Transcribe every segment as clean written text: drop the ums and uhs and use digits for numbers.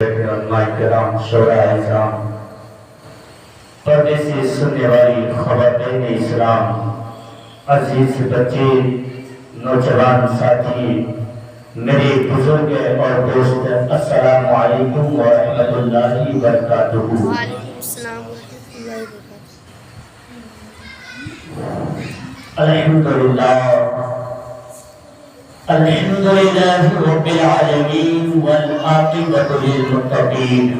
علماء کرام، شورا اعظام، پردے سے سننے والی خواتین اسلام، عزیز بچے، نوجوان ساتھی، میرے بزرگ اور دوست، السلام علیکم ورحمۃ اللہ وبرکاتہ۔ وعلیکم السلام ورحمۃ اللہ وبرکاتہ۔ الحمدللہ رب العالمین والعاقبۃ للمتقین،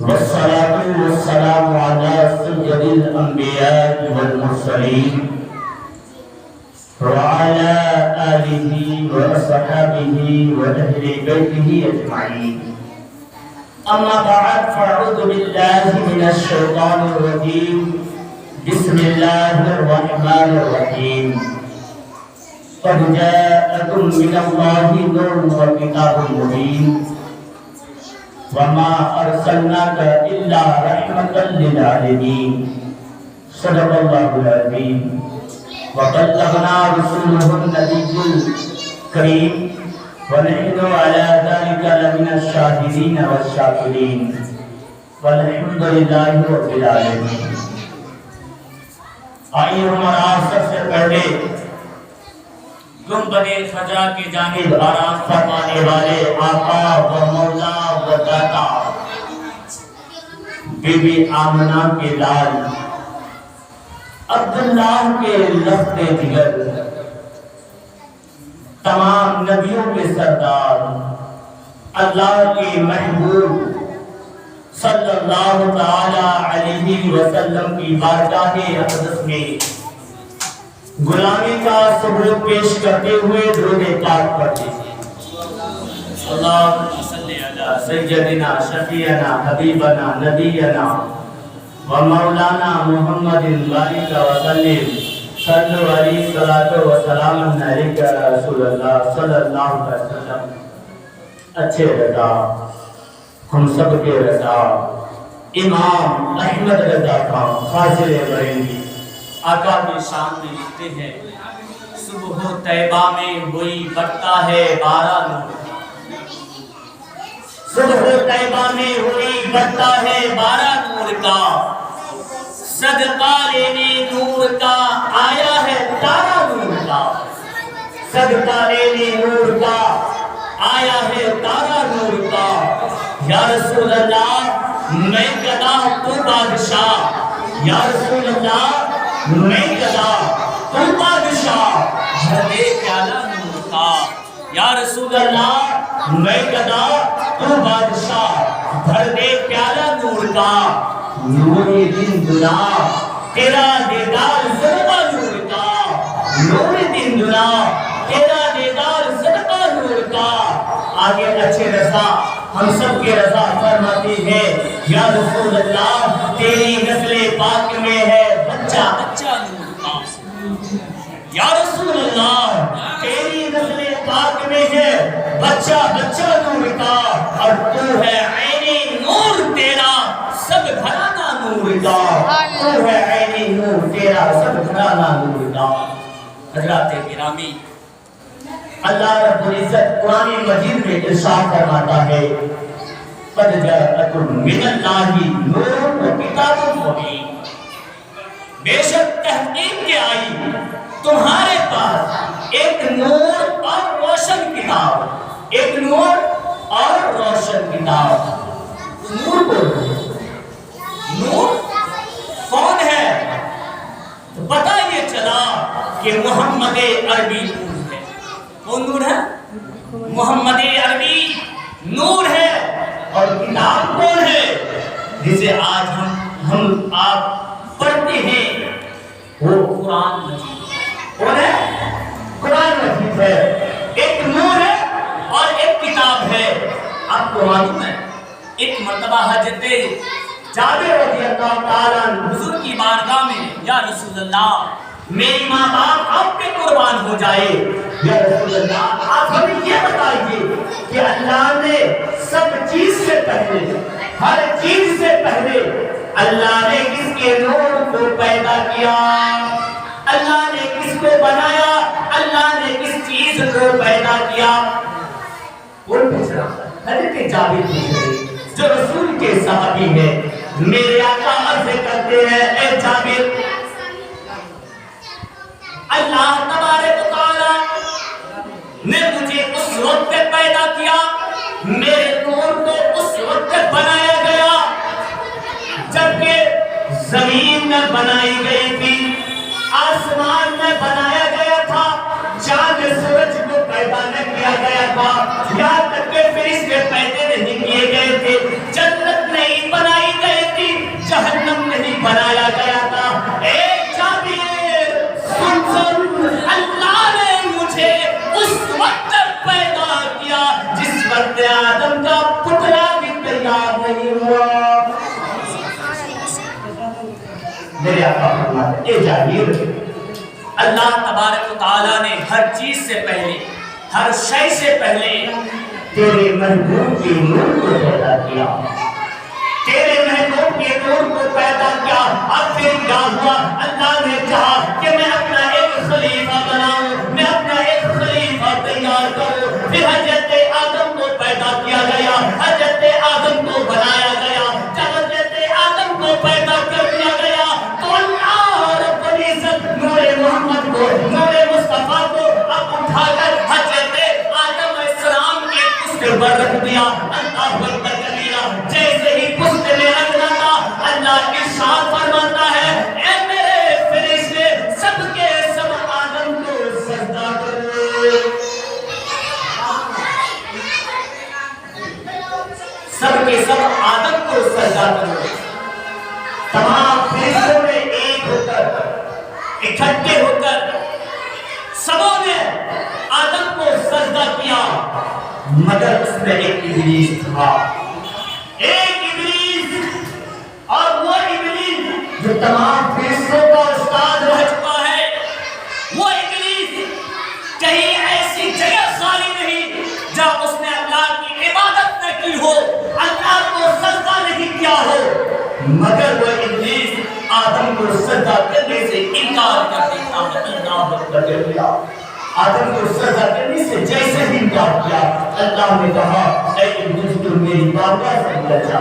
والصلاة والسلام علی سید الانبیاء والمرسلین وعلى آلہ واصحابہ واہل بیتہ اجمعین، اما بعد فاعوذ باللہ من الشیطان الرجیم، بسم اللہ الرحمن الرحیم۔ قد جاءکم من اللہ نور وکتاب مبین، وما ارسلناک الا رحمتا للعالمین، صدق اللہ العظیم۔ وبلغنا رسوله النبي الكريم ونحن على ذلك لمن الشاهدين والشاكرين والحمد لله رب العالمين۔ آئیے ہمارا سب سے پہلے گنبد خضرا کی جانب آراز فرمانے والے آقا و مولا و داتا بی بی آمنہ کے لال عبداللہ کے لفظ جگر، تمام نبیوں کے سردار، اللہ کے محبوب صلی اللہ تعالی علیہ وسلم کی بارگاہ اقدس میں غلامی کا ثبوت پیش کرتے ہوئے درود پاک پڑھتے ہیں۔ اللہم صلی علی سیدنا شفیعنا حبیبنا نبینا ومولانا محمد بارک وسلم، صلو علیہ صلاۃ و سلام علیک رسول اللہ صلی اللہ علیہ وسلم۔ اچھے رضا، ہم سب کے رضا، امام احمد رضا خان فاضل بریلوی آقا کی شان میں لکھتے ہیں، صبح طیبہ میں ہوئی برتا ہے بارہ نور، صبح طیبہ میں ہوئی برتا ہے بارہ نور کا، صدقہ لینے نور کا آیا ہے تارا نور کا، صدقہ لینے نور کا آیا ہے تارا نور کا، یا رسول اللہ میں گدا تو بادشاہ، یا رسول اللہ میں گدا تو بادشاہ، بھر دے پیالہ نور کا، یا رسول اللہ میں گدا تو بادشاہ، بھر دے پیالہ نور کا، نور دن دنا تیرا دیدار صدقہ نور کا، نور دن دنا تیرا دیدار صدقہ نور کا۔ آگے اچھے رضا ہم سب کے رضا فرماتے ہیں، یا رسول اللہ تیری نسل پاک میں ہے بچہ بچہ نور کا، یا رسول اللہ تیری نسل پاک میں ہے بچہ بچہ نور کا، اور تو ہے عین نور تیرا سب گھرانہ نور کا، تو ہے عین نور تیرا سب گھرانہ نور کا۔ حضرات گرامی، اللہ رب العزت قرآن مجید میں ارشاد فرماتا ہے، قد جاءکم من اللہ نور و کتاب مبین، بے شک تحقیق کے آئی تمہارے پاس ایک نور اور روشن کتاب، ایک نور اور روشن کتاب۔ نور کو نور کون ہے؟ تو پتہ یہ چلا کہ محمد عربی نور ہے۔ کون نور ہے؟ محمد عربی نور ہے۔ اور کتاب کون ہے جسے آج ہم آپ پڑھتے ہیں؟ وہ قرآن مجید۔ کون ہے؟ قرآن مجید ہے، ایک نور ہے اور ایک کتاب ہے۔ آپ کو معلوم ہے ایک مرتبہ حضرت جابر رضی اللہ تعالیٰ عنہ حضور کی بارگاہ میں، یا رسول اللہ میری ماں باپ آپ پہ قربان ہو جائے، یا رسول اللہ آپ ہمیں یہ بتائیے کہ اللہ نے سب چیز سے پہلے، ہر چیز سے پہلے اللہ نے کس کے نور کو پیدا کیا؟ اللہ نے کس کو بنایا؟ اللہ نے کس چیز کو پیدا کیا؟ کون پوچھ رہا ہے؟ حضرت جابر پوچھ رہے جو رسول کے صحابی ہیں، میرے آقا عرض کرتے ہیں اے جابر، اللہ تبارک و تعالی نے مجھے اس وقت پیدا کیا، میرے نور کو اس وقت بنایا گیا جبکہ زمین میں بنائی گئی تھی، آسمان میں بنایا گیا تھا، چاند سورج کو پیدا نہ کیا گیا تھا، یہاں تک کہ فرشتے پیدا نہیں کیے گئے تھے، جنت نہیں بنائی گئی تھی، جہنم نہیں بنایا گیا تھا۔ اے جابر سن اللہ نے مجھے اس وقت پیدا کیا جس وقت آدم کا پتلا بھی تیار نہیں ہوا۔ میرے آقا فرماتے اے جابر، اللہ تبارک و تعالیٰ نے ہر چیز سے پہلے، ہر شے سے پہلے تیرے محبوب کے نور کو پیدا کیا، تیرے محبوب کے نور کو پیدا کیا۔ اب پھر کیا ہوا؟ اللہ نے چاہا کہ میں اپنا ایک خلیفہ بناؤں، میں اپنا ایک خلیفہ تیار کروں، پھر حضرت آدم کو پیدا کیا گیا، حضرت آدم کو بنایا گیا، جب حضرت آدم کو پیدا کر دیا گیا تو اللہ رب العزت نور محمد کو، نور مصطفیٰ کو اب اٹھا کر حضرت آدم علیہ السلام کے پشت پر رکھ دیا۔ اللہ اکبر کبیرہ، جیسے ہی پشت میں رکھنا تھا اللہ ارشاد فرماتا ہے اے میرے فرشتے سب کے سب آدم کو سجدہ کرو، سب کے سب آدم کو سجدہ کرو۔ تمام فرشتوں نے ایک ہو کر، اکٹھے ہو کر سبوں نے آدم کو سجدہ کیا، مگر اس میں ایک ابلیس تھا، ایک ابلیس، اور وہ ابلیس جو تمام فرشتوں کا استاد رہ چکا ہے، وہ ابلیس کہیں ایسی جگہ خالی نہیں جہاں اس نے اللہ کی عبادت نہ کی ہو، اللہ کو سجدہ نہیں کیا ہو، مگر وہ ابلیس آدم کو سجدہ کرنے سے انکار کر دیتا ہے۔ اللہ اکبر کبیرہ، آدم کو سجدہ کرنے سے جیسے ہی انکار کیا، اللہ نے کہا اے ابلیس تم میری بارگاہ سے نکل جا،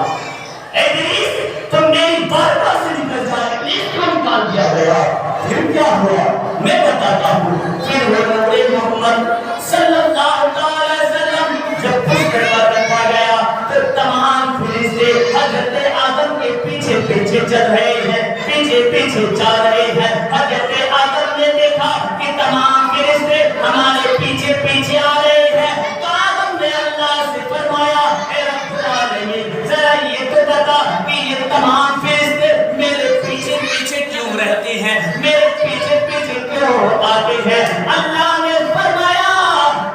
اے ابلیس تم میری بارگاہ سے نکل جا۔ ابلیس کو نکال دیا گیا۔ پھر کیا ہوا میں بتاتا ہوں۔ پھر وہ نور محمد صلی اللہ علیہ وسلم جب پشت پر رکھا گیا تو تمام فرشتے حضرت آدم کے پیچھے پیچھے چل رہے ہیں، پیچھے پیچھے جا رہے ہیں۔ حضرت آدم نے دیکھا کہ تمام فرشتے ہمارے پیچھے پیچھے آ رہے ہیں، تو آدم نے اللہ سے فرمایا اے رب العالمین ذرا یہ تو بتا کہ یہ تمام فرشتے میرے پیچھے پیچھے کیوں رہتے ہیں، میرے پیچھے پیچھے کیوں آتے ہیں؟ اللہ نے فرمایا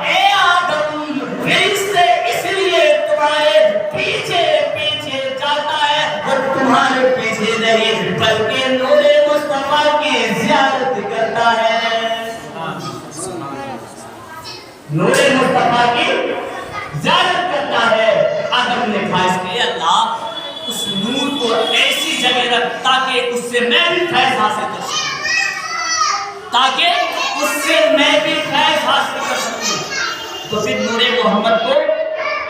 اے آدم فرشتے اس لیے تمہارے پیچھے پیچھے جاتا ہے، اور تمہارے پیچھے نہیں بلکہ نور مصطفیٰ کی زیارت کرتا ہے، نور مصطفیٰ کی زیارت کرتا ہے۔ آدم نے خواہش کی اللہ اس نور کو ایسی جگہ رکھ تاکہ اس سے میں بھی فیض حاصل کر سکوں، تاکہ اس سے میں بھی فیض حاصل کر سکوں۔ تو پھر نور محمد کو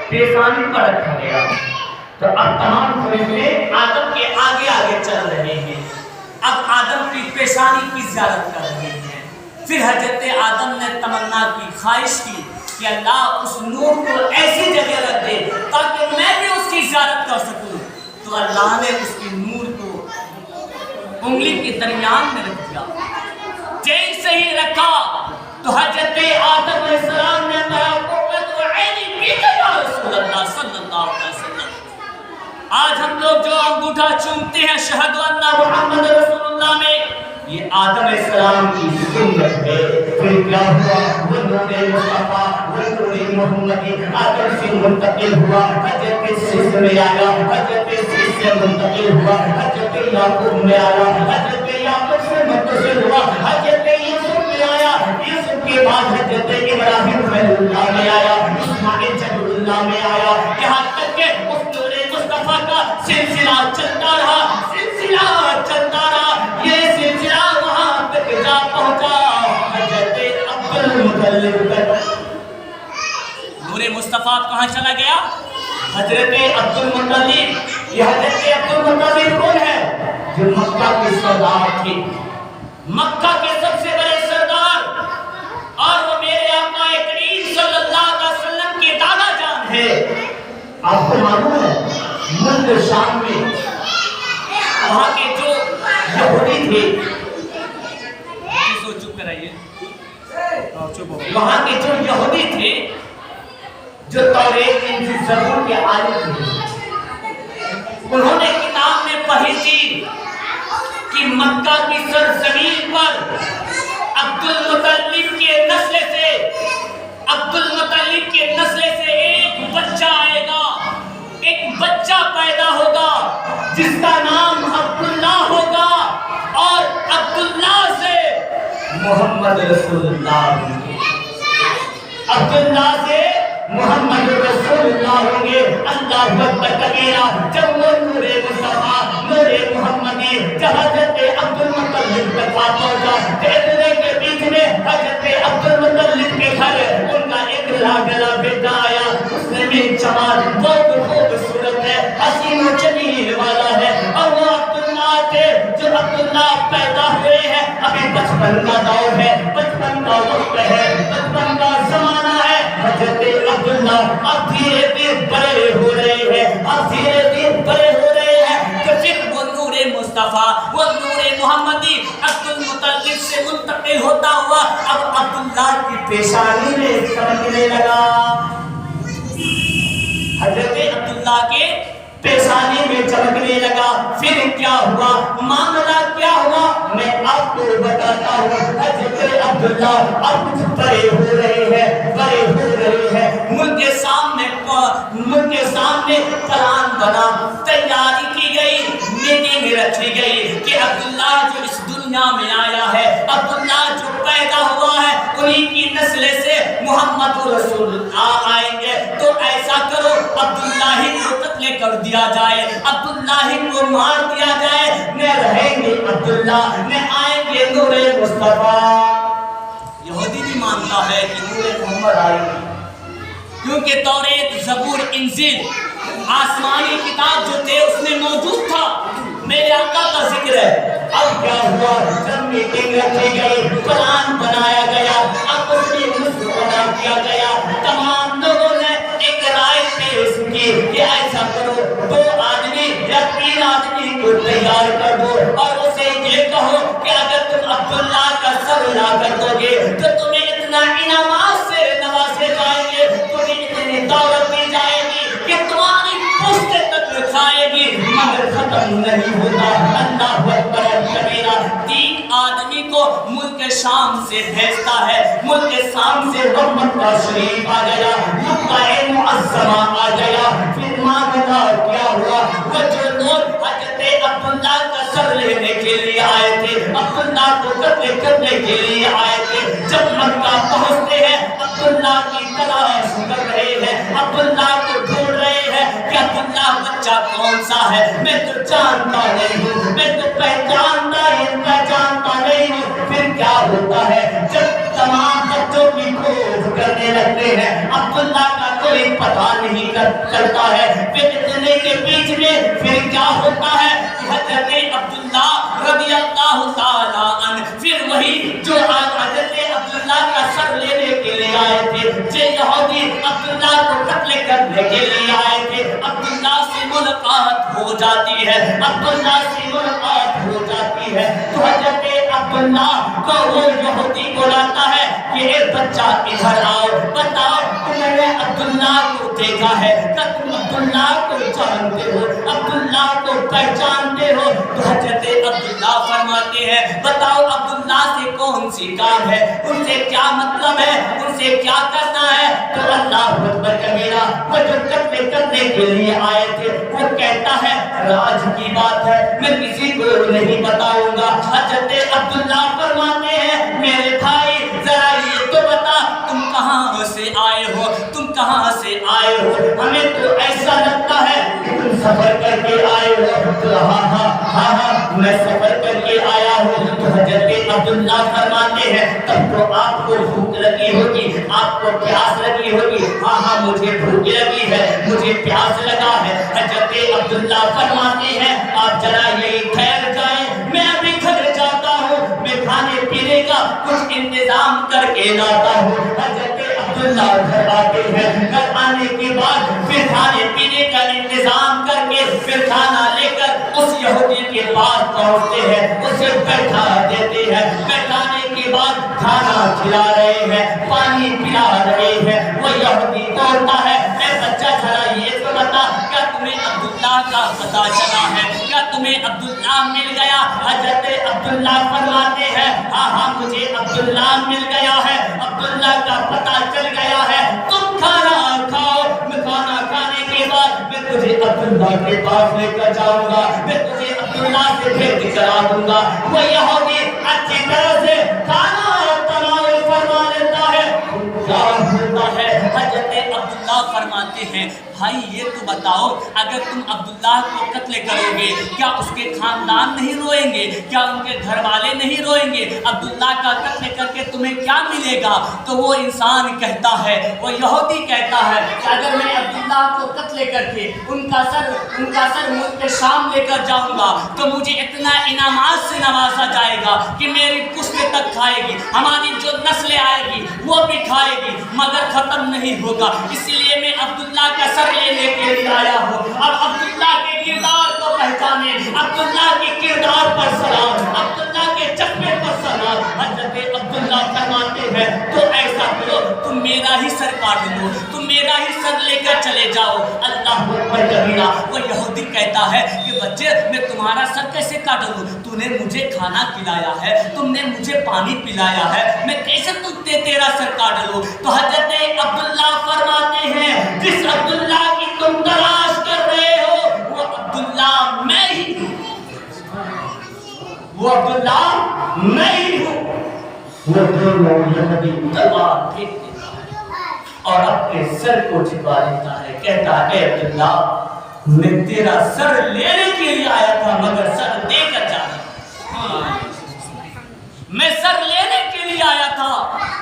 پیشانی پر رکھا گیا، تو اب تمام فرشتے آدم کے آگے آگے چل رہے ہیں، اب آدم کی پیشانی کی زیارت کر رہے ہیں۔ پھر حضرت آدم نے تمنا کی، خواہش کی کہ اللہ اس نور کو ایسی جگہ رکھ دے تاکہ میں بھی اس کی زیارت کر سکوں، تو اللہ نے اس کی نور کو انگلی کے درمیان میں رکھ دیا۔ جیسے ہی رکھا تو حضرت آدم علیہ السلام نے کہا قرۃ عینی بیک یا رسول اللہ صلی اللہ علیہ وسلم۔ آج ہم لوگ جو انگوٹھا چومتے ہیں شہد ان محمد رسول اللہ میں، یہ آدم علیہ السلام کی سنت ہے۔ پھر کیا ہوا؟ وہ نور مصطفیٰ، وہ نور محمدی آدم سے منتقل ہوا، حضرت سیس میں آیا، حضرت سیس سے منتقل ہوا، حضرت یعقوب میں آیا، حضرت یعقوب سے منتقل ہوا، حضرت یوسف میں آیا، یوسف کے بعد حضرت ابراہیم خلیل اللہ میں آیا، اسماعیل جلیل اللہ میں آیا، یہاں تک کہ اس نور مصطفیٰ کا سلسلہ چلتا رہا، سلسلہ چلتا رہا، یہ سلسلہ وہاں تک جا پہنچا حضرت عبد المطلب تک۔ نور مصطفیٰ کہاں چلا گیا؟ حضرت عبد المطلب، یہ حضرت عبد المطلب کون ہے؟ جو مکہ کے سردار تھے، مکہ کے سب سے بڑے سردار، اور وہ میرے آقا کریم صلی اللہ علیہ وسلم کے دادا جان ہے۔ آپ کو معلوم ہے ملک شام میں وہاں کے جو یہودی تھے، چپ کرائیے، وہاں کے جو یہودی تھے، جو توریت انجیل زبور کے عالم تھے، انہوں نے کتاب میں پڑھی تھی کہ مکہ کی سرزمین پر عبد المطلب کے نسل سے، عبد المطلب کے نسل سے ایک بچہ آئے گا، ایک بچہ پیدا ہوگا جس کا نام عبداللہ ہوگا، اور عبداللہ سے محمد رسول اللہ ہوں گے، عبداللہ سے محمد رسول اللہ ہوں گے۔ اللہ اکبر کبیرہ۔ جب وہ نور مصطفیٰ، نور محمدی جب حضرت عبد المطلب کے پاس پہنچا، اتنے کے بیچ میں حضرت عبد المطلب کے گھر ان کا ایک لاڈلا بیٹا آیا، اس نے بھی جمال بہت خوبصورت ہے، حسین و جمیل والا ہے، اور وہ عبداللہ تھے جو عبداللہ پیدا ہوئے ہیں۔ ابھی بچپن کا دور ہے، بچپن کا وقت ہے، بچپن کا زمانہ ہے۔ حضرت عبداللہ اب دھیرے دھیرے بڑے ہو رہے ہیں، اب دھیرے دھیرے بڑے ہو رہے ہیں، تو پھر وہ نور مصطفیٰ، وہ نور محمدی عبد المطلب سے منتقل ہوتا ہوا اب عبداللہ کی پیشانی میں چمکنے لگا۔ حضرت عبداللہ کے پیشانی میں چمکنے لگا۔ پھر کیا ہوا، معاملہ کیا ہوا، میں آپ کو بتاتا ہوں۔ حضرت عبداللہ اب کچھ بڑے ہو رہے ہیں، بڑے ہو رہے ہیں، ملک کے سامنے پلان بنا، تیاری کی گئی، میٹنگ رکھی گئی کہ عبداللہ جو اس دنیا میں آیا ہے، عبداللہ جو پیدا ہوا ہے، انہی کی نسل سے محمد رسول اللہ آئیں گے، تو ایسا کرو عبداللہ ہی کو قتل کر دیا جائے، عبداللہ ہی کو مار دیا جائے، نہ رہیں گے عبداللہ، نہ آئیں گے نور مصطفیٰ۔ یہودی بھی مانتا ہے کہ نور محمد آئیں گے، کیونکہ توریت، زبور، انجیل آسمانی کتاب جو تھے اس میں موجود تھا، میرے آقا کا ذکر ہے۔ اب کیا ہوا، جب میٹنگ رکھی گئی، پلان بنایا گیا، آپس میں مشورہ کیا گیا، تمام لوگوں نے ایک رائے پیش کی کہ ایسا کرو، 2 آدمی یا 3 آدمی کو تیار کر دو، اور اسے یہ کہو کہ اگر تم عبداللہ کا سر لا کر دو گے تو تمہیں اتنا انعامات سے نوازے جائیں گے، تمہیں اتنی دولت دی جائے گی کہ تمہاری پشت تک کھائے گی، مگر ختم نہیں ہوتا۔ اللہ اکبر کبیرہ۔ 3 آدمی کو ملک شام سے بھیجتا ہے، ملک شام سے وہ مکہ شریف آ گیا، مکہ معظمہ آ گیا۔ پھر معاملہ کیا ہوا، وہ جو لوگ حضرت عبداللہ کا سر لینے کے لیے آئے تھے، عبداللہ کو قتل کرنے کے لیے آئے تھے، جب مکہ پہنچتے ہیں عبداللہ کی تلاش کر رہے ہیں، عبداللہ کو ڈھونڈ رہے ہیں کہ عبداللہ بچہ کون سا ہے، میں تو جانتا نہیں ہوں، میں تو پہچانتا نہیں ہوں۔ پھر کیا ہوتا ہے، جب تمام بچوں کی کھوج کرنے لگتے ہیں، عبداللہ کا کوئی پتہ نہیں چلتا ہے۔ پھر اتنے کے بیچ میں پھر کیا ہوتا ہے، حضرت عبداللہ رضی اللہ تعالیٰ عنہ، پھر وہی جو حضرت عبداللہ کا سر لینے کے لیے آئے تھے، جو یہودی عبداللہ کو قتل کرنے کے لیے آئے تھے، عبداللہ سے ملاقات ہو جاتی ہے، عبداللہ سے ملاقات ہو جاتی ہے، تو حضرت عبداللہ کو وہ یہودی بلاتا ہے کہ اے بچہ ادھر آؤ، بتاؤ تم نے عبداللہ کو دیکھا ہے، تم عبداللہ کو جانتے ہو، عبداللہ کو پہچانتے ہو؟ تو حضرت عبداللہ فرماتے ہیں بتاؤ عبداللہ سے کون سی کام ہے، ان سے کیا مطلب ہے، ان سے کیا کرنا ہے؟ تو اللہ اکبر کبیرہ، وہ جو قتل کرنے کے لیے آئے تھے، وہ کہتا ہے راز کی بات ہے، میں کسی کو نہیں بتاؤں گا۔ حضرت عبداللہ فرماتے ہیں میرے بھائی ذرا یہ تو بتا تم کہاں سے آئے ہو، تم کہاں سے آئے ہو، ہمیں تو ایسا لگتا ہے کہ تم سفر کر کے آئے ہو۔ ہاں میں سفر کر کے آیا ہوں۔ تو حضرت عبداللہ فرماتے ہیں تب تو آپ کو بھوک لگی ہوگی, آپ کو پیاس لگی ہوگی. ہاں مجھے بھوک لگی ہے, مجھے پیاس لگا ہے. حضرت عبداللہ فرماتے ہیں آپ ذرا یہی ٹھہر جائیں, میں ابھی گھر جاتا ہوں, میں کھانے پینے کا کچھ انتظام کر کے لاتا ہوں. حضرت عبداللہ گھر آتے ہیں, گھر آنے کے بعد پھر کھانے پینے کا انتظام کر کے پھر کھانا لے کر اس یہودی کے پاس پہنچتے ہیں, اسے بیٹھا دیتے ہیں. بیٹھانے کے بعد کھانا کھلا رہے ہیں, پانی پلا رہے ہیں. وہ یہودی بولتا ہے اے بچہ ذرا یہ تو بتا, کیا تمہیں عبداللہ کا پتہ چلا ہے, کیا تمہیں عبداللہ مل گیا؟ حضرت عبداللہ فرماتے ہیں ہاں مجھے عبداللہ مل گیا ہے, عبداللہ کا پتہ چل گیا ہے. تم کھانا کھاؤ, میں کھانا کھانے کے بعد میں تجھے عبداللہ کے پاس لے کر جاؤں گا, میں تجھے عبداللہ سے بھیٹ کرا دوں گا. وہ یہودی اچھی طرح سے کھانا تناول فرما لیتا ہے. کیا ہوتا ہے؟ حضرت عبداللہ فرماتے ہیں بھائی یہ تو بتاؤ, اگر تم عبداللہ کو قتل کرو گے کیا اس کے خاندان نہیں روئیں گے, کیا ان کے گھر والے نہیں روئیں گے؟ عبداللہ کا قتل کر کے تمہیں کیا ملے گا؟ تو وہ انسان کہتا ہے, وہ یہودی کہتا ہے کہ اگر میں عبداللہ کو قتل کر کے ان کا سر ملک شام لے کر جاؤں گا تو مجھے اتنا انعامات سے نوازا جائے گا کہ میری پشت تک کھائے گی, ہماری جو نسلیں آئے گی وہ بھی کھائے گی, مگر ختم نہیں ہوگا. اسی لیے میں عبداللہ کا سر لینے کے لیے آیا ہوں. اب عبداللہ کے کردار کو پہچانے, عبداللہ کے کردار پر سلام, عبداللہ کے چکمے پر سلام. حضرت عبداللہ فرماتے ہیں تو ایسا کرو, تم میرا ہی سر کاٹ لو, تم میرا ہی سر لے کر چلے جاؤ. اللہ اکبر کبیرہ. وہ یہودی کہتا ہے کہ بچے میں تمہارا سر کیسے کاٹ لوں, تو نے مجھے کھانا کھلایا ہے, تم نے مجھے پانی پلایا ہے, میں کیسے تیرا سر کاٹ لوں؟ تو حضرت عبداللہ فرماتے ہیں جس عبداللہ کی تم تلاش کر رہے ہو وہ عبداللہ میں ہی ہوں, وہ عبداللہ میں ہی ہوں. وہ دونوں یہودی تلوار پھینک دیتا ہے اور اپنے سر کو چھپا لیتا ہے. کہتا ہے اے عبداللہ میں تیرا سر لینے کے لیے آیا تھا مگر سر دے کر جا رہا, میں سر لینے کے لیے آیا تھا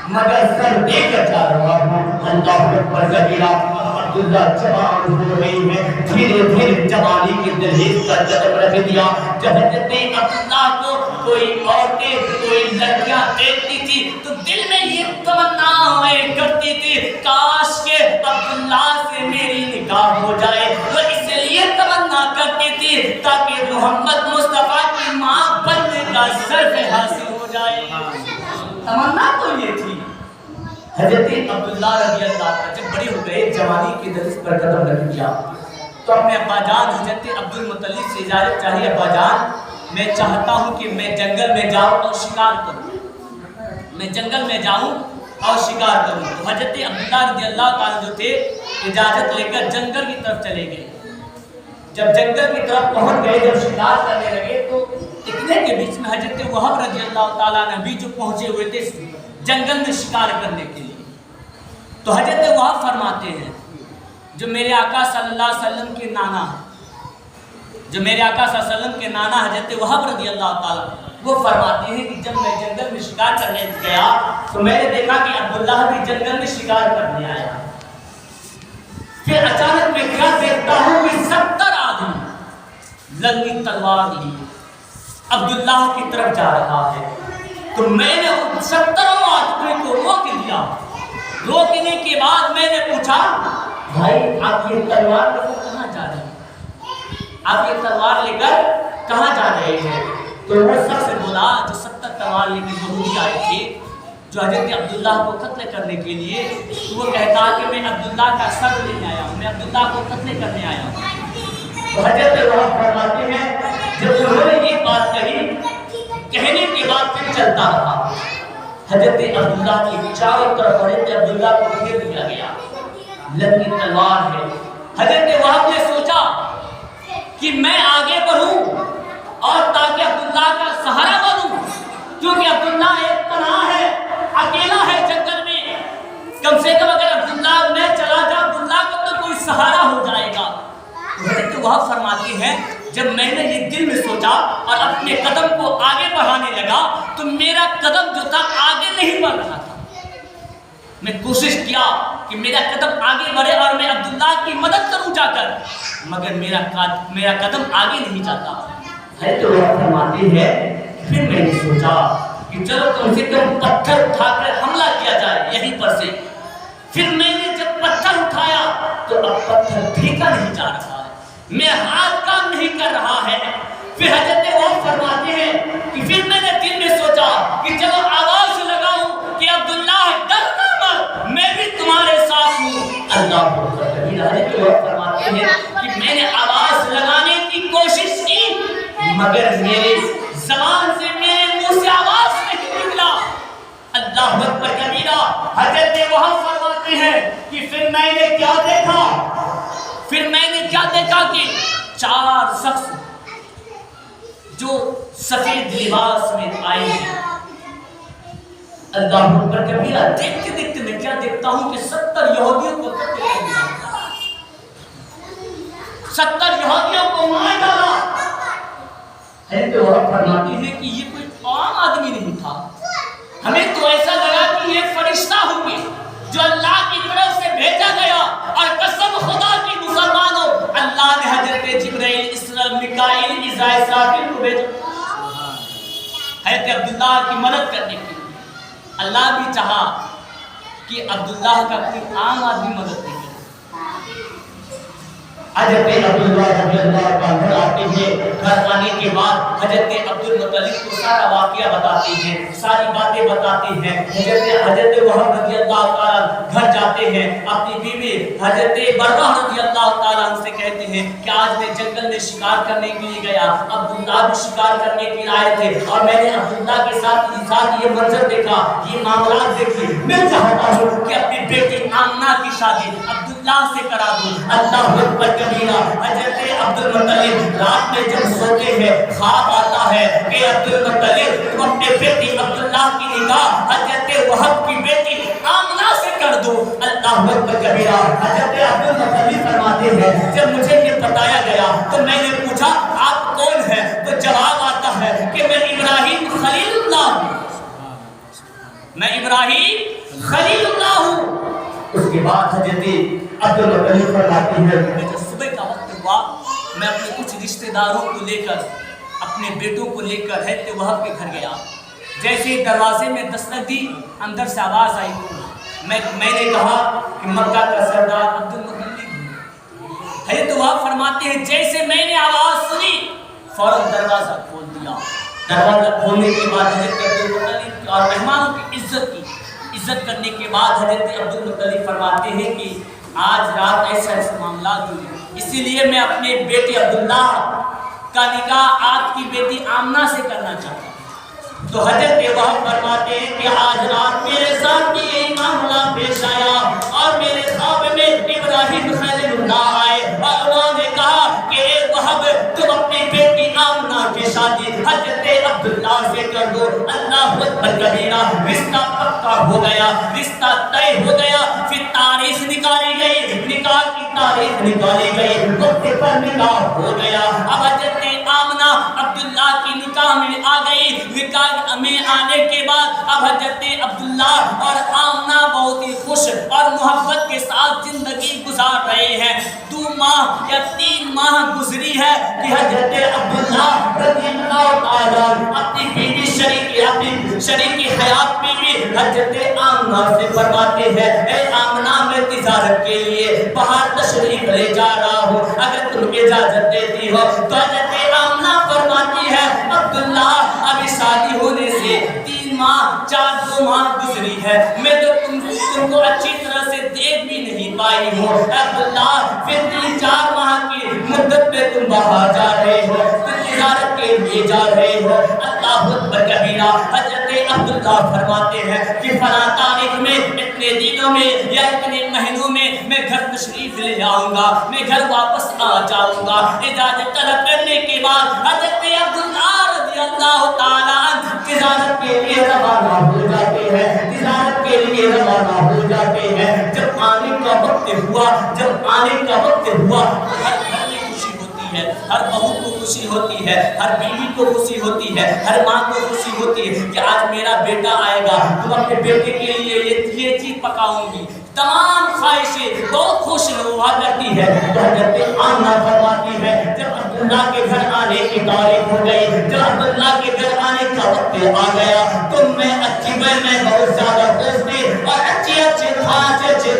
مگر سر دے کر جا رہا ہوں. اللہ اکبر کبیرہ. عبداللہ جوان ہو رہی ہے, دھیرے دھیرے جوانی کی دہلیز پر قدم رکھ دیا. جب حضرت عبداللہ کو کوئی عورتیں کوئی لڑکیاں دیکھتی تھی تو دل میں یہ تمنا کرتی تھی کاش کہ عبداللہ سے میری نکاح ہو جائے. وہ اس لیے تمنا کرتی تھی تاکہ محمد مصطفیٰ کی ماں بننے کا شرف حاصل ہو جائے. تمنا تو یہ تھی. حضرت عبداللہ رضی اللہ عنہ جب بڑے ہو گئے, جوانی کی دہلیز پر قدم رکھ دیا تو اپنے ابا جان حضرت عبد المطلب سے اجازت چاہیے, ابا جان میں چاہتا ہوں کہ میں جنگل میں جاؤں اور شکار کروں, میں جنگل میں جاؤں اور شکار کروں. تو حضرت عبداللہ رضی اللہ تعالیٰ جو تھے اجازت لے کر جنگل کی طرف چلے گئے. جب جنگل کی طرف پہنچ گئے, جب شکار کرنے لگے تو اتنے کے بیچ میں حضرت وہب رضی اللہ تعالیٰ نے بھی جو پہنچے ہوئے تھے جنگل میں شکار کرنے کے لیے. تو حضرت وہب فرماتے ہیں جو میرے آقا صلی اللہ علیہ وسلم کے نانا ہیں, جو میرے آقا صلی اللہ علیہ وسلم کے نانا حضرت وہب رضی اللہ تعالیٰ, وہ فرماتے ہیں کہ جب میں جنگل میں شکار کرنے گیا تو میں نے دیکھا کہ عبداللہ بھی جنگل میں شکار کرنے آیا. پھر اچانک میں کیا دیکھتا ہوں کہ 70 آدمی لنگی تلوار لیے عبداللہ کی طرف جا رہا ہے. تو میں نے ان 70 آدمیوں کو روک لیا. روکنے کے بعد میں نے پوچھا بھائی آپ یہ تلوار لے کر کہاں جا رہے ہیں, آپ یہ تلوار لے کر کہاں جا رہے ہیں؟ تو وہ سب سے بولا جو 70 تلوار لے کے یہودی آئے تھے جو حضرت عبداللہ کو قتل کرنے کے لیے, تو وہ کہتا کہ میں عبداللہ کا سر لینے آیا ہوں, میں عبداللہ کو قتل کرنے آیا ہوں. تو حضرت وہب فرماتے ہیں جب انہوں نے یہ بات کہی, کہنے کے بعد پھر چلتا رہا. حضرت عبداللہ کی چاروں طرف حضرت عبداللہ کو گھیر دیا گیا, لنگی تلوار ہے. حضرت وہب نے سوچا کہ میں آگے بڑھوں اور تاکہ عبداللہ کا سہارا بنوں, کیونکہ عبداللہ ایک تنہا ہے, اکیلا ہے جنگل میں. کم سے کم اگر عبداللہ میں چلا جا عبداللہ کو تو کوئی سہارا ہو جائے گا. حضرت وہب فرماتے ہیں جب میں نے یہ دل میں سوچا اور اپنے قدم کو آگے بڑھانے لگا تو میرا قدم جو تھا آگے نہیں بڑھ رہا تھا. میں کوشش کیا کہ میرا قدم آگے بڑھے اور میں عبداللہ کی مدد کروں جا کر, مگر میرا قدم آگے نہیں جاتا ہے. تو وہ فرماتے ہیں پھر میں نے سوچا کہ چلو کم سے کم پتھر اٹھا کر حملہ کیا جائے یہیں پر سے. پھر میں نے جب پتھر اٹھایا تو اب پتھر پھینکا نہیں جا رہا ہے, میرا ہاتھ کام نہیں کر رہا ہے. پھر حضرت وہ فرماتے ہیں کہ پھر میں نے دل میں سوچا کہ چلو آواز لگاؤں کہ عبداللہ ڈرنا مت, میں بھی تمہارے ساتھ ہوں. اللہ حضرت وہ فرماتے ہیں کہ میں نے آواز لگانے کی کوشش کی مگر میرے زبان سے, میرے منہ سے آواز نہیں نکلا. اللہ اکبر کبیرہ. حضرت وہاں فرماتے ہیں کہ پھر میں نے کیا دیکھا کہ 4 شخص جو سفید لباس میں آئے ہیں. اللہ اکبر کبیرہ. دیکھتے دیکھتے میں کیا دیکھتا ہوں کہ 70 یہودیوں کو قتل کر دیا, 70 یہودیوں کو مار ڈالا. تو وہ فرماتی ہے کہ یہ کوئی عام آدمی نہیں تھا, ہمیں تو ایسا لگا کہ یہ فرشتہ ہوں گے جو اللہ کی طرف سے بھیجا گیا. اور قسم خدا کی مسلمانوں, اللہ نے حضرت جبرائیل, اسرائیل, میکائیل, عیسیٰ, اسرافیل کو بھیجا حضرت عبداللہ کی مدد کرنے کے لیے. اللہ بھی چاہا کہ عبداللہ کا کوئی عام آدمی مدد نہیں کرے. حضرت عبداللہ رضی اللہ کا گھر آتے ہیں. گھر آنے کے بعد حضرت عبدالمطلب کو سارا واقعہ بتاتے ہیں, ساری باتیں بتاتے ہیں. حضرت وہب رضی اللہ تعالیٰ گھر جاتے ہیں, اپنی بیوی حضرت برہ رضی اللہ تعالیٰ ان سے کہتے ہیں کہ آج میں جنگل میں شکار کرنے کے لیے گیا, عبداللہ بھی شکار کرنے کے لیے آئے تھے اور میں نے عبداللہ کے ساتھ یہ منظر دیکھا, یہ معاملات دیکھے. میں چاہتا ہوں کہ اپنی بیٹی آمنہ کی شادی عبداللہ سے کرا دوں. اللہ اکبر کبیرہ. حضرت عبدالمطلب رات میں جب سوتے ہیں خواب آتا ہے کہ عبدالمطلب تم اپنے بیٹی عبداللہ کی نکاح حضرت وہب کی بیٹی آمنہ سے کر دو. اللہ اکبر کبیرہ. حضرت عبدالمطلب فرماتے ہیں جب مجھے یہ بتایا گیا تو میں نے پوچھا آپ کون ہیں, تو جواب آتا ہے کہ میں ابراہیم خلیل اللہ ہوں, میں ابراہیم خلیل اللہ ہوں. اس کے بعد حضرت عبدالمطلب فرماتے ہیں جب صبح کا وقت ہوا میں اپنے کچھ رشتہ داروں کو لے کر, اپنے بیٹوں کو لے کر حضرت وہب کے گھر گیا. جیسے ہی دروازے میں دستک دی اندر سے آواز آئی, میں نے کہا کہ مکہ کا سردار عبدالمطلب. حضرت وہب فرماتے ہیں جیسے میں نے آواز سنی فوراً دروازہ کھول دیا. دروازہ کھولنے کے بعد حضرت عبدالمطلب اور مہمانوں کی عزت کرنے کے بعد حضرت عبدالمطلب فرماتے ہیں کہ آج رات ایسا معاملات ہوئے, اسی لیے میں اپنے بیٹے عبداللہ کا نکاح آپ کی بیٹی آمنہ سے کرنا چاہتا ہوں. تو حضرت وہب فرماتے ہیں کہ آج رات میرے ساتھ بھی یہی معاملہ پیش آیا اور میرے خواب میں ابراہیم خلیل اللہ آئے اور انہوں نے کہا کہ اے وہب تم اپنی بیٹی آمنہ کی شادی حضرت عبداللہ سے کر دو. اللہ اکبر کبیرہ. رشتہ پکا ہو گیا, رشتہ طے ہو گیا. پھر تاریخ نکالی گئی, نکاح کی تاریخ نکالی گئی, وقت پر نکاح ہو گیا. اب حضرت آمنہ عبداللہ کی نکاح میں آ گئی. نکاح میں آنے کے بعد اب حضرت عبداللہ اور آمنہ بہت ہی خوش اور محبت کے ساتھ زندگی گزار رہے ہیں. 2 ماہ یا 3 ماہ گزری ہے کہ حضرت عبداللہ رضی اللہ تعالیٰ اپنی بیوی شریک حیات بیوی حضرت آمنہ سے فرماتے ہیں اے آمنہ میں تجارت کے لیے باہر تشریف لے جا رہا ہوں, اگر تم اجازت دیتی ہو. تو حضرت آمنہ فرماتی ہے عبداللہ ابھی شادی ہونے سے 3 ماہ 4 ماہ گزری ہے, میں تو تم کو اچھی طرح سے دیکھ بھی نہیں پائی ہوں. عبداللہ پھر 3-4 ماہ کی مدت میں تم باہر جا رہے ہو, تم تجارت کے لیے جا رہے ہو. اللہ اکبر کبیرہ. حضرت عبداللہ فرماتے ہیں کہ فلاں تاریخ میں اتنے دنوں میں یا اتنے مہینوں میں گھر تشریف لے آؤں گا, میں گھر واپس آ جاؤں گا. اجازت طلب کرنے کے بعد حضرت عبداللہ رضی اللہ تعالیٰ تجارت کے لیے روانہ ہو جاتے ہیں, تجارت کے لیے روانہ ہو جاتے ہیں. جب آنے کا وقت ہوا تو ہر گھر میں خوشی ہوتی ہے, ہر بہو کو خوشی ہوتی ہے, ہر بیوی کو خوشی ہوتی ہے, ہر ماں کو خوشی ہوتی ہے کہ آج میرا بیٹا آئے گا تو اپنے بیٹے کے لیے یہ چیز پکاؤں گی. تمام خواہشیں بہت خوش ہوا کرتی ہے. تو حضرت آمنہ فرماتی ہے جب عبداللہ کے گھر آنے کی تاریخ ہو گئی, جب عبداللہ کے گھر آنے کا وقت آ گیا تو میں بہت زیادہ خوش تھی اور اچھے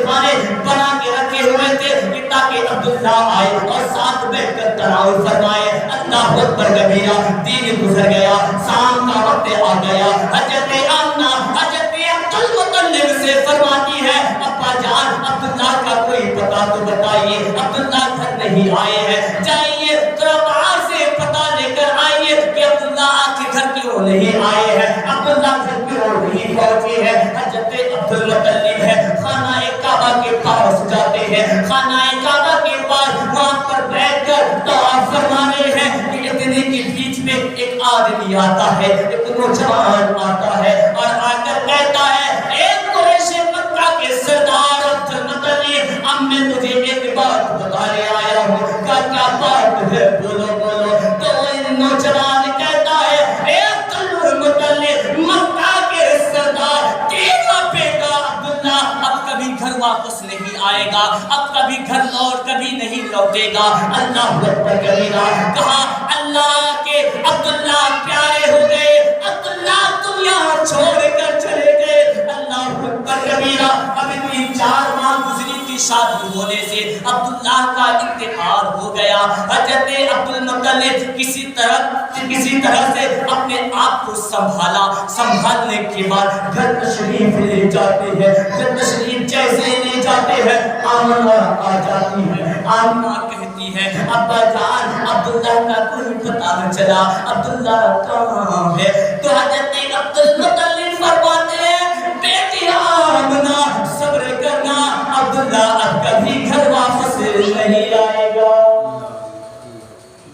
کھانے بنا کے رکھے ہوئے تھے تاکہ عبداللہ آئے اور ساتھ بیٹھ کر تراویح فرمائے. اللہ اکبر کبیرہ. دن گزر گیا, شام کا وقت آ گیا. حضرت آمنہ حضرت عبدالمطلب سے فرماتی ہے ابا جان عبداللہ کا کوئی پتہ تو بتائیے, عبداللہ گھر نہیں آئے ہیں, جائیے ذرا باہر سے پتہ لے کر آئیے کہ عبداللہ آپ کے گھر کیوں نہیں آئے ہیں, عبداللہ گھر کیوں نہیں پہنچے ہیں. حضرت عبدالمطلب ہے خانہ کعبہ کے پاس جاتے ہیں, خانہ کعبہ کے پاس وہاں پر بیٹھ کر طواف فرمانے ہیں کہ اتنے کے بیچ میں ایک آدمی آتا ہے, ایک نوجوان آتا ہے اور آ کر کہتا ہے ایک قریش مکہ کے سردار عبدالمطلب, اب میں تجھے ایک بات بتانے آیا ہوں. کیا بات ہے؟ بولو بولو. تو نوجوان کہتا ہے اے عبدالمطلب مکہ کے سردار, تیرا بیٹا عبداللہ اب کبھی گھر واپس نہیں آئے گا, اب کبھی گھر لوٹ کبھی نہیں لوٹے گا. اللہ اکبر کبیرہ. کہا اللہ کے عبداللہ پیارے ہو گئے, عبداللہ دنیا چھوڑ کر چلے گئے. اللہ اکبر کبیرہ. ابھی 4 ماہ گزری تھی شادی ہونے سے, عبداللہ کا انتقال ہو گیا. حضرت عبدالمطلب کسی طرح سے اپنے آپ کو سنبھالنے کے بعد گھر تشریف لے جاتے ہیں. گھر تشریف جیسے لے جاتے ہیں آمنہ آ جاتی ہے. آمنہ کہتی ہے ابا جان عبداللہ کا کوئی پتہ نہ چلا, عبداللہ کہاں ہے؟ تو حضرت عبدالمطلب فرماتے ہیں بیٹی آمنہ صبر کرنا, عبداللہ اب کبھی گھر واپس نہیں آئے گا,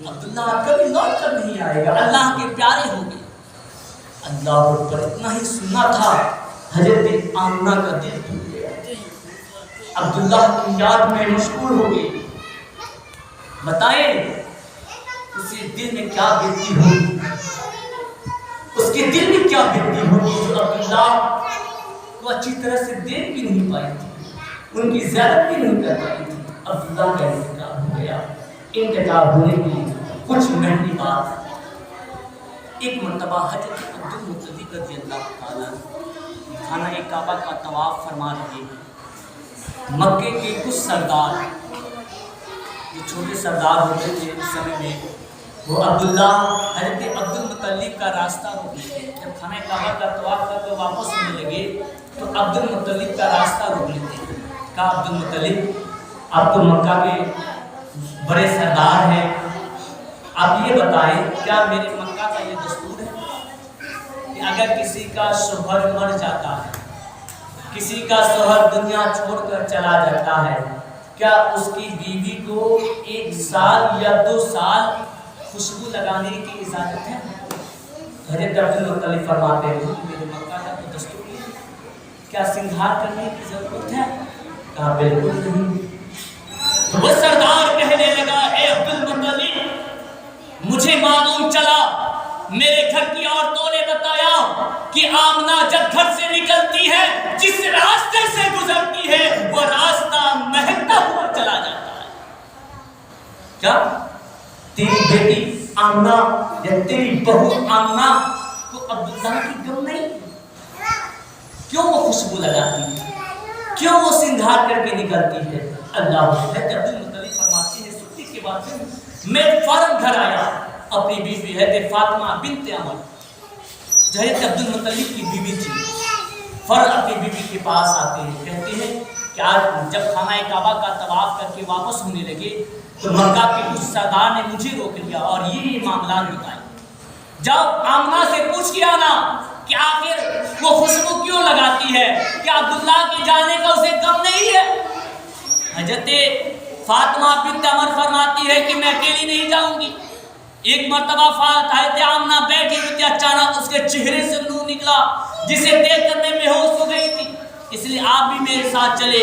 عبداللہ کبھی لوٹ کر نہیں آئے گا. اللہ کے پیارے ہوں گے. اللہ پر اتنا ہی سننا تھا, حضرت آمنہ کا دل ٹوٹ گیا, عبداللہ کی یاد میں مشغول ہو گئی. بتائیں اس کے دل میں کیا بیتی ہوگی, اس کے دل میں کیا بیتی ہوگی جو عبداللہ کو اچھی طرح سے دیکھ بھی نہیں پائی تھی, ان کی زیارت بھی نہیں کر پائی تھی. عبداللہ کا انتقال ہو گیا. انتقال ہونے کی کچھ مہینے بعد ایک مرتبہ حضرت عبدالمطلب رضی اللہ تعالیٰ خانہ کعبہ کا طواف فرما رہے ہیں. مکے کے کچھ سردار, جو چھوٹے سردار ہوتے تھے اس سمے میں, وہ عبداللہ حضرت عبدالمطلب کا راستہ روک لیتے. جب خانہ کعبہ کا طواف کر کے واپس ہونے لگے تو عبدالمطلب کا راستہ روک لیتے. کہا عبدالمطلب آپ تو مکہ کے بڑے سردار ہیں, آپ یہ بتائیں کیا میرے مکہ کا یہ دستور ہے کہ اگر کسی کا شوہر مر جاتا ہے, کسی کا شوہر دنیا چھوڑ کر چلا جاتا ہے, کیا اس کی بیوی کو 1 سال یا 2 سال خوشبو لگانے کی اجازت ہے؟ حضرت عبدالمطلب فرماتے ہیں میرے مکہ کا تو دستور ہے, کیا سنگھار کرنے کی ضرورت ہے؟ کہا بالکل نہیں. وہ سردار کہنے لگا اے عبدالمطلب مجھے معلوم چلا, میرے گھر کی عورتوں نے بتایا کہ آمنہ جب گھر سے نکلتی ہے جس راستے سے گزرتی ہے وہ راستہ مہکتا ہوا چلا جاتا ہے. کیا تیری بیٹی آمنہ یا تیری بہو آمنہ کو عبداللہ کی غم نہیں؟ کیوں وہ خوشبو لگاتی ہے, کیوں وہ سنگھار کر کے نکلتی ہے؟ اللہ عبدالمطلب فرماتے ہیں چھٹی کے بعد میں فوراً گھر آیا. اپنی بیوی حضرت فاطمہ بنت عمر جو حضرت عبدالمطلب کی بیوی تھی, فوراً اپنی بیوی کے پاس آتے ہیں. کہتے ہیں کہ آج جب خانہ کعبہ کا طواف کر کے واپس ہونے لگے تو مکہ کے کچھ سردار نے مجھے روک لیا اور یہ معاملات بتائے. جب آمنہ سے پوچھ کے آنا کہ آخر وہ خوشبو کیوں لگاتی ہے, کیا عبداللہ کے جانے کا اسے غم نہیں ہے؟ حضرت فاطمہ بنت عمر فرماتی ہے کہ میں اکیلی نہیں جاؤں گی. ایک مرتبہ حضرت آمنہ بیٹھی ہوئی تھی, اچانک اس کے چہرے سے نور نکلا جسے دیکھ کر میں بے ہوش ہو گئی تھی, اس لیے آپ بھی میرے ساتھ چلے.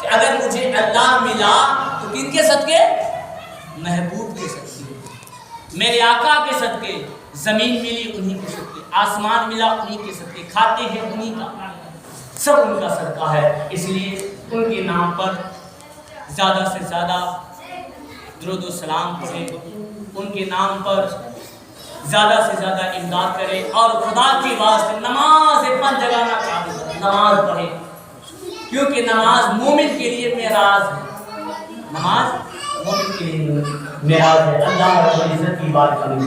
کہ اگر مجھے اللہ ملا تو کن کے صدقے؟ محبوب کے صدقے، میرے آقا کے صدقے، زمین ملی انہی کے صدقے، آسمان ملا انہی کے صدقے، کھاتے ہیں انہی کا، سب ان کا صدقہ ہے۔ اس لیے ان کے نام پر زیادہ سے زیادہ درود و سلام پڑھیں، ان کے نام پر زیادہ سے زیادہ امداد کریں، اور خدا کی واسطے نماز 5 جگہ نماز پڑھیں، کیونکہ نماز مومن کے لیے معراج ہے، نماز مومن کے لیے معراج ہے۔ اللہ رب العزت کی بات کریں،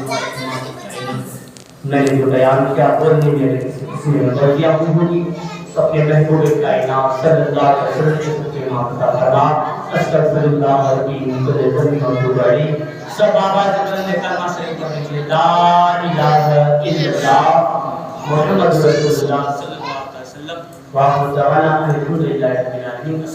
میں نے جو بیان کیا بولنے میں کسی نے غلطیاں ہوگی، اپنے محبوب کائنات صلی اللہ علیہ وسلم کے سچے معاملہ فرما، استغفر اللہ ربی من کل ذنب و اتوب الیہ۔ سب آواز بلند کلمہ شریف پڑھیں، لا الہ الا اللہ محمد رسول اللہ صلی اللہ علیہ وسلم، وآخر دعوانا الحمد للہ رب العالمین۔